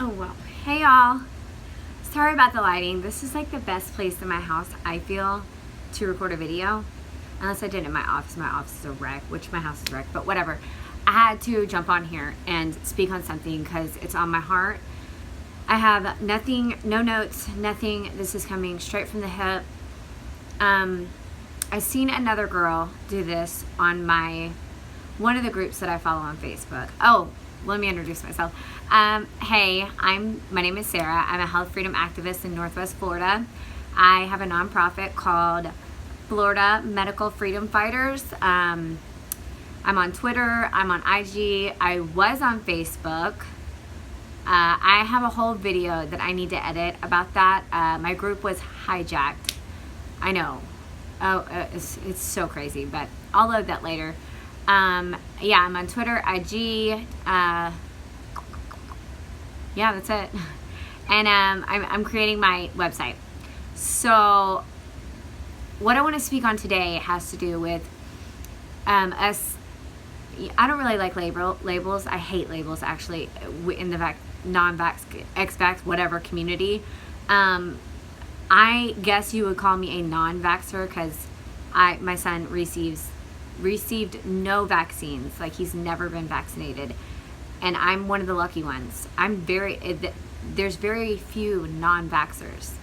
Oh well. Hey y'all. Sorry about the lighting. This is like the best place in my house, I feel, to record a video. Unless I did it in my office. My office is a wreck, which my house is a wreck, but whatever. I had to jump on here and speak on something because it's on my heart. I have nothing, no notes, nothing. This is coming straight from the hip. I seen another girl do this on one of the groups that I follow on Facebook. Oh, let me introduce myself. Hey, my name is Sara. I'm a health freedom activist in Northwest Florida. I have a nonprofit called Florida Medical Freedom Fighters. I'm on Twitter. I'm on IG. I was on Facebook. I have a whole video that I need to edit about that. My group was hijacked. I know. Oh, it's so crazy, but I'll load that later. Yeah, I'm on Twitter, IG. Yeah, that's it. And I'm creating my website. So what I want to speak on today has to do with us. I don't really like labels. I hate labels, actually, in the non-vax, ex-vax, whatever community. I guess you would call me a non-vaxxer because my son received no vaccines. Like, he's never been vaccinated, and I'm one of the lucky ones. There's very few non-vaxxers.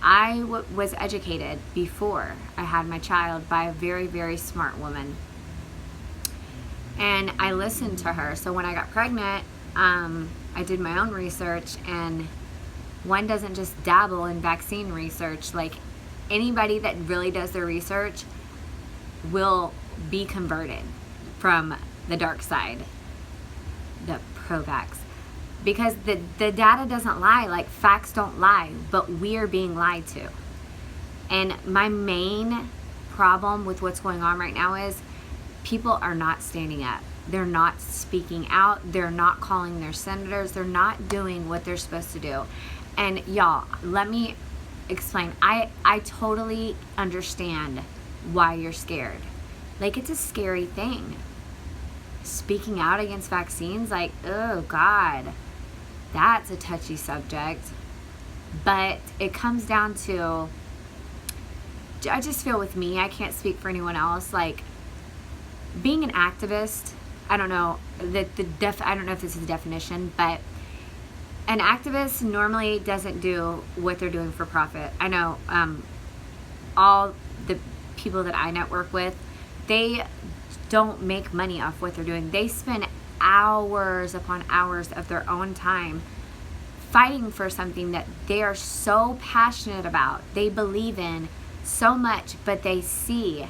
I was educated before I had my child by a very, very smart woman, and I listened to her. So when I got pregnant, I did my own research, and one doesn't just dabble in vaccine research. Like, anybody that really does their research will be converted from the dark side, the pro-vax, because the data doesn't lie. Like, facts don't lie, but we're being lied to. And my main problem with what's going on right now is people are not standing up. They're not speaking out. They're not calling their senators. They're not doing what they're supposed to do. And y'all, let me explain. I totally understand why you're scared. Like, it's a scary thing. Speaking out against vaccines, like, oh God, that's a touchy subject. But it comes down to, I just feel with me, I can't speak for anyone else, like, being an activist, I don't know, I don't know if this is the definition, but an activist normally doesn't do what they're doing for profit. I know all the people that I network with, they don't make money off what they're doing. They spend hours upon hours of their own time fighting for something that they are so passionate about, they believe in so much, but they see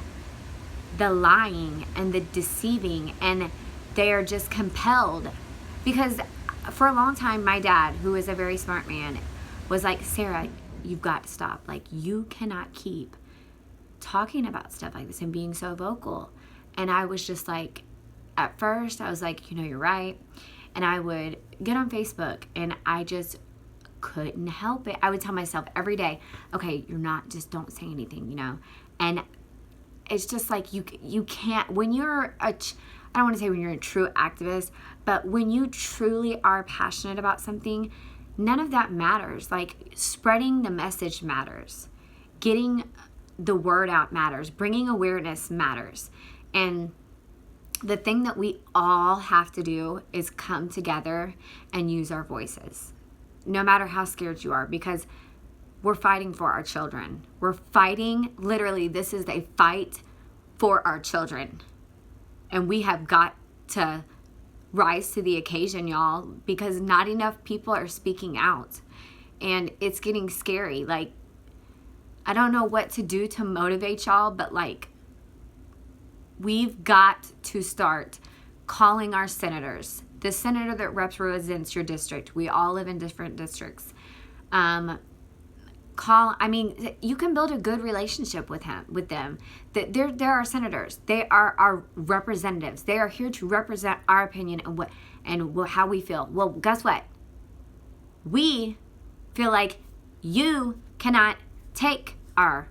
the lying and the deceiving, and they are just compelled. Because for a long time, my dad, who is a very smart man, was like, Sara, you've got to stop. Like, you cannot keep talking about stuff like this and being so vocal. And I was just like, at first, I was like, you're right. And I would get on Facebook, and I just couldn't help it. I would tell myself every day, okay, just don't say anything, And it's just like, you can't, when you're I don't want to say when you're a true activist, but when you truly are passionate about something, none of that matters. Like, spreading the message matters. Getting the word out matters. Bringing awareness matters. And the thing that we all have to do is come together and use our voices, no matter how scared you are, because we're fighting for our children. We're fighting, literally, this is a fight for our children. And we have got to rise to the occasion, y'all, because not enough people are speaking out. And it's getting scary. Like, I don't know what to do to motivate y'all, but like, we've got to start calling our senators. The senator that represents your district. We all live in different districts. You can build a good relationship with them. They're our senators. They are our representatives. They are here to represent our opinion and how we feel. Well, guess what? We feel like you cannot take our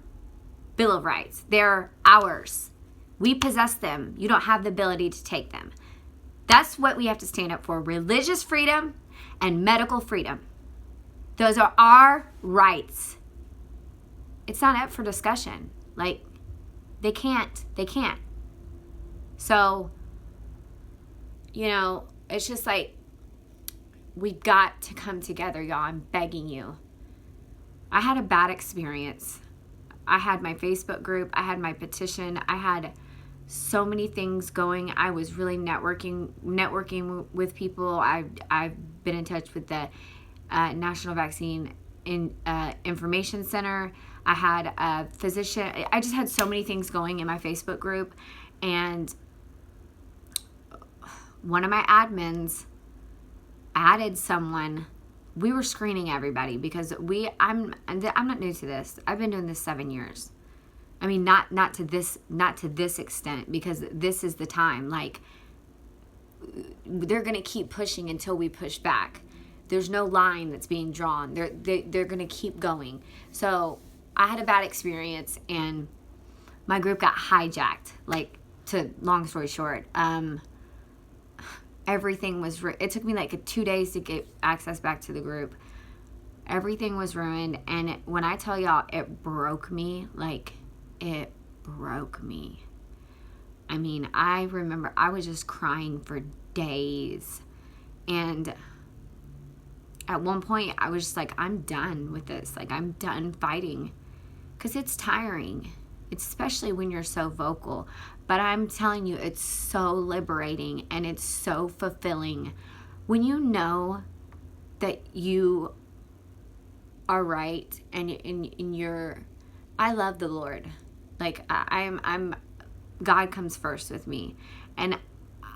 Bill of Rights. They're ours. We possess them. You don't have the ability to take them. That's what we have to stand up for. Religious freedom and medical freedom. Those are our rights. It's not up for discussion. Like, they can't. So, it's just like, we've got to come together, y'all. I'm begging you. I had a bad experience. I had my Facebook group. I had my petition. I had so many things going. I was really networking with people. I've been in touch with the National Vaccine Information Center. I had a physician. I just had so many things going in my Facebook group. And one of my admins added someone. We were screening everybody because I'm not new to this. I've been doing this 7 years. I mean, not to this extent, because this is the time. Like, they're going to keep pushing until we push back. There's no line that's being drawn. They're going to keep going. So I had a bad experience, and my group got hijacked. Like, to long story short, everything was it took me like 2 days to get access back to the group. Everything was ruined, and when I tell y'all, it broke me. Like, it broke me. I mean, I remember I was just crying for days, and at one point I was just like, I'm done with this. Like, I'm done fighting, because it's tiring, especially when you're so vocal. But I'm telling you, it's so liberating, and it's so fulfilling when you know that you are right, and you're. I love the Lord. Like, I'm God comes first with me, and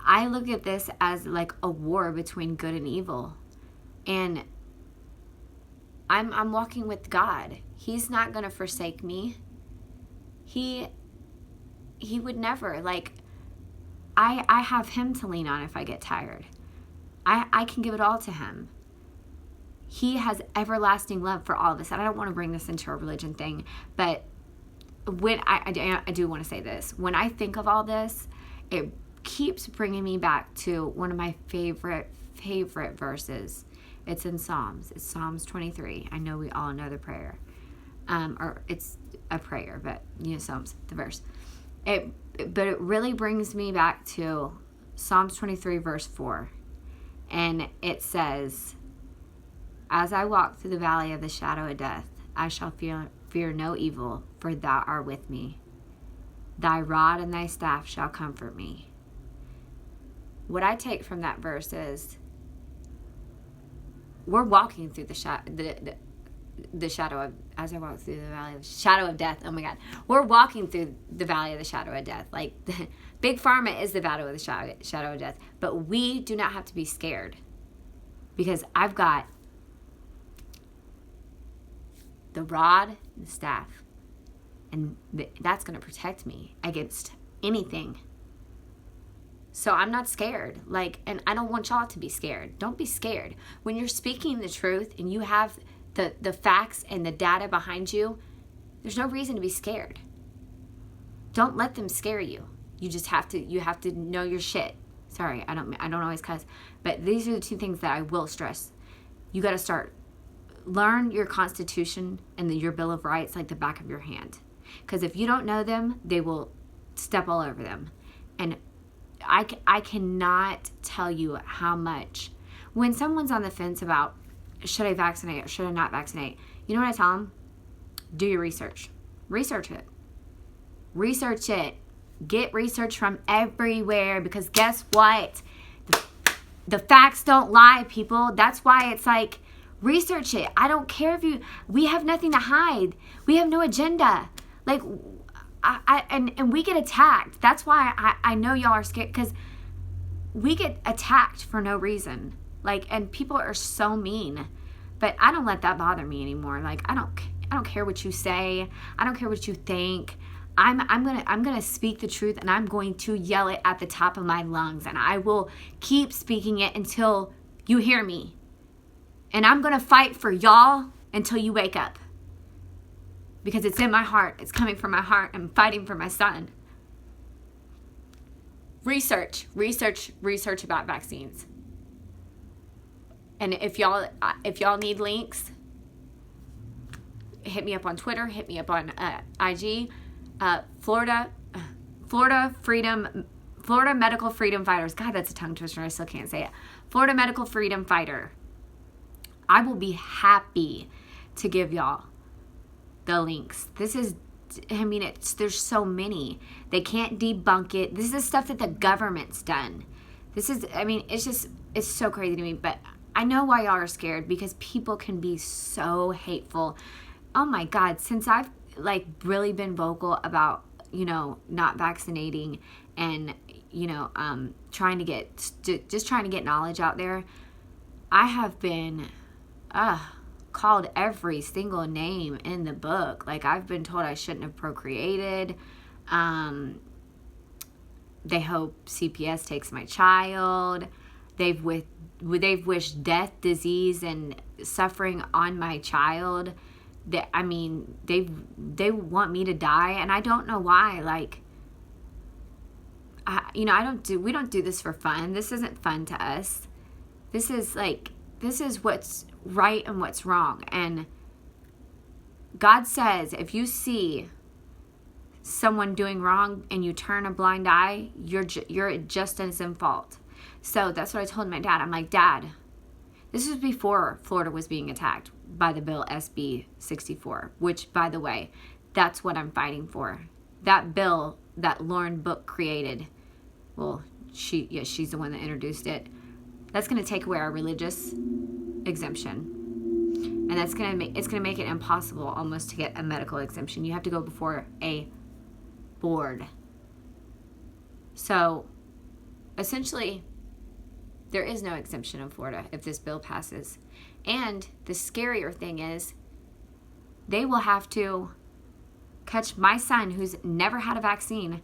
I look at this as like a war between good and evil, and I'm walking with God. He's not gonna forsake me. He would never. Like, I have Him to lean on if I get tired. I can give it all to Him. He has everlasting love for all of us. And I don't want to bring this into a religion thing, but when I do want to say this. When I think of all this, it keeps bringing me back to one of my favorite verses. It's in Psalms. It's Psalms 23. I know we all know the prayer. Or it's a prayer, but Psalms, the verse. But it really brings me back to Psalms 23 verse 4. And it says, "As I walk through the valley of the shadow of death, I shall fear no evil, for thou art with me. Thy rod and thy staff shall comfort me." What I take from that verse is, we're walking through the shadow of, as I walk through the valley of shadow of death. Oh my God. We're walking through the valley of the shadow of death. Like, Big Pharma is the valley of the shadow of death. But we do not have to be scared, because I've got the rod and the staff, and that's going to protect me against anything. So I'm not scared. Like, and I don't want y'all to be scared. Don't be scared. When you're speaking the truth and you have the facts and the data behind you, there's no reason to be scared. Don't let them scare you. You have to know your shit. Sorry, I don't always cuss, but these are the two things that I will stress. You got to learn your Constitution and your Bill of Rights like the back of your hand. Because if you don't know them, they will step all over them. And I cannot tell you how much, when someone's on the fence about, should I vaccinate or should I not vaccinate, you know what I tell them? Do your research. Research it. Research it. Get research from everywhere, because guess what? The facts don't lie, people. That's why it's like, research it. I don't care we have nothing to hide. We have no agenda. Like, and we get attacked. That's why I know y'all are scared, because we get attacked for no reason. Like, and people are so mean, but I don't let that bother me anymore. Like, I don't care what you say. I don't care what you think. I'm gonna speak the truth, and I'm going to yell it at the top of my lungs, and I will keep speaking it until you hear me. And I'm gonna fight for y'all until you wake up, because it's in my heart. It's coming from my heart. I'm fighting for my son. Research about vaccines. And if y'all need links, hit me up on Twitter, hit me up on IG. Florida Medical Freedom Fighters. God, that's a tongue twister. I still can't say it. Florida Medical Freedom Fighter. I will be happy to give y'all the links. This is, I mean, there's so many. They can't debunk it. This is stuff that the government's done. This is, I mean, it's so crazy to me, but I know why y'all are scared, because people can be so hateful. Oh my God, since I've like really been vocal about, you know, not vaccinating and, you know, trying to get knowledge out there, I have been called every single name in the book. Like, I've been told I shouldn't have procreated. They hope CPS takes my child. They've wished death, disease, and suffering on my child. They want me to die, and I don't know why. Like, we don't do this for fun. This isn't fun to us. This is what's right and what's wrong. And God says, if you see someone doing wrong and you turn a blind eye, you're just as in fault. So that's what I told my dad. I'm like, Dad, this was before Florida was being attacked by the bill SB64, which, by the way, that's what I'm fighting for. That bill that Lauren Book created, well, she's the one that introduced it. That's going to take away our religious exemption. And it's going to make it impossible almost to get a medical exemption. You have to go before a board. So, essentially, there is no exemption in Florida if this bill passes. And the scarier thing is, they will have to catch my son, who's never had a vaccine,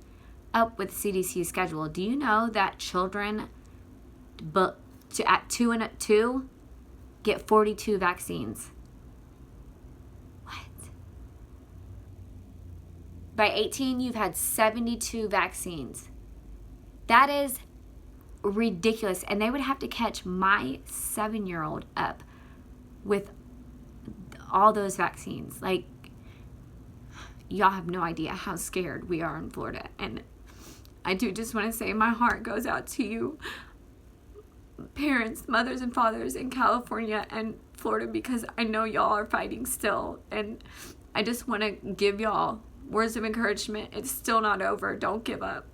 up with CDC's schedule. Do you know that children at 2 get 42 vaccines? What? By 18, you've had 72 vaccines. That is ridiculous. And they would have to catch my 7-year-old up with all those vaccines. Like, y'all have no idea how scared we are in Florida. And I do just want to say my heart goes out to you, parents, mothers, and fathers in California and Florida, because I know y'all are fighting still. And I just want to give y'all words of encouragement. It's still not over. Don't give up.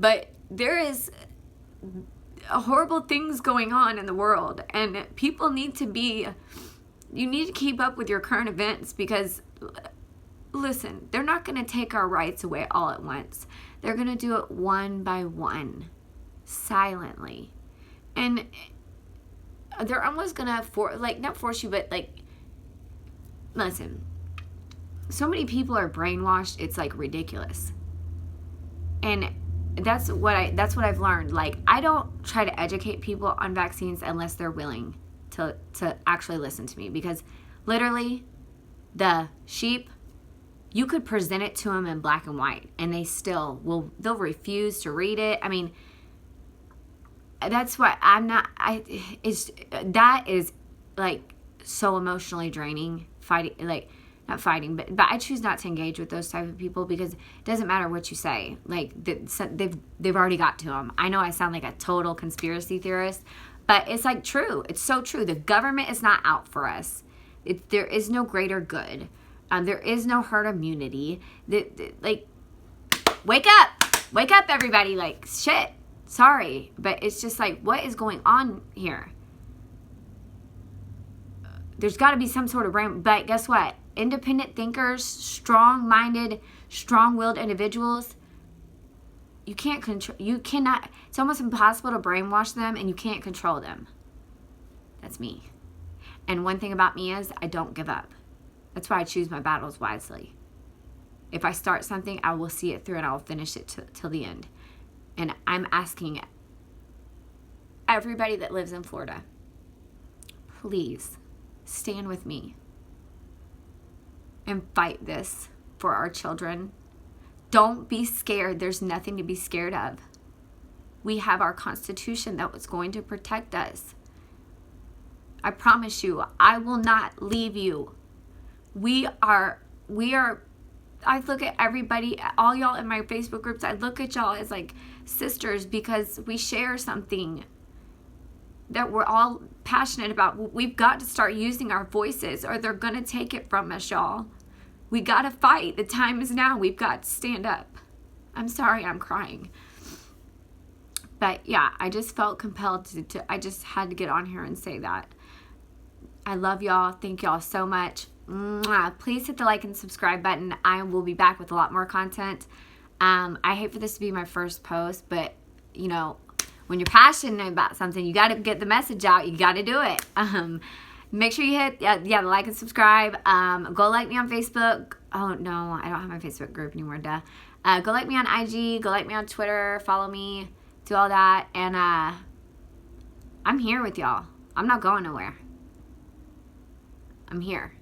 But there is horrible things going on in the world, and people need to keep up with your current events, because listen, they're not going to take our rights away all at once. They're going to do it one by one, silently. And they're almost going to not force you, but like, listen, so many people are brainwashed, it's like ridiculous. And that's what I've learned. Like, I don't try to educate people on vaccines unless they're willing to actually listen to me, because literally the sheep, you could present it to them in black and white and they'll refuse to read it. I mean, that's what that is like so emotionally draining, not fighting, but I choose not to engage with those type of people, because it doesn't matter what you say. Like, they've already got to them. I know I sound like a total conspiracy theorist, but it's like true. It's so true. The government is not out for us. There is no greater good. There is no herd immunity. Like, wake up, everybody. Like, shit. Sorry, but it's just like, what is going on here? There's got to be some sort of brain. But guess what? Independent thinkers, strong-minded, strong-willed individuals, you cannot, it's almost impossible to brainwash them, and you can't control them. That's me. And one thing about me is I don't give up. That's why I choose my battles wisely. If I start something, I will see it through and I will finish it till the end. And I'm asking everybody that lives in Florida, please stand with me and fight this for our children. Don't be scared. There's nothing to be scared of. We have our Constitution that was going to protect us. I promise you, I will not leave you. We are, I look at everybody, all y'all in my Facebook groups, I look at y'all as like sisters because we share something that we're all passionate about. We've got to start using our voices or they're going to take it from us, y'all. We got to fight. The time is now. We've got to stand up. I'm sorry, I'm crying. But yeah, I just felt compelled to I just had to get on here and say that. I love y'all. Thank y'all so much. Mwah. Please hit the like and subscribe button. I will be back with a lot more content. I hate for this to be my first post, but you know, when you're passionate about something, you got to get the message out. You got to do it. Make sure you hit the like and subscribe. Go like me on Facebook. Oh no, I don't have my Facebook group anymore. Duh. Go like me on IG. Go like me on Twitter. Follow me. Do all that. And I'm here with y'all. I'm not going nowhere. I'm here.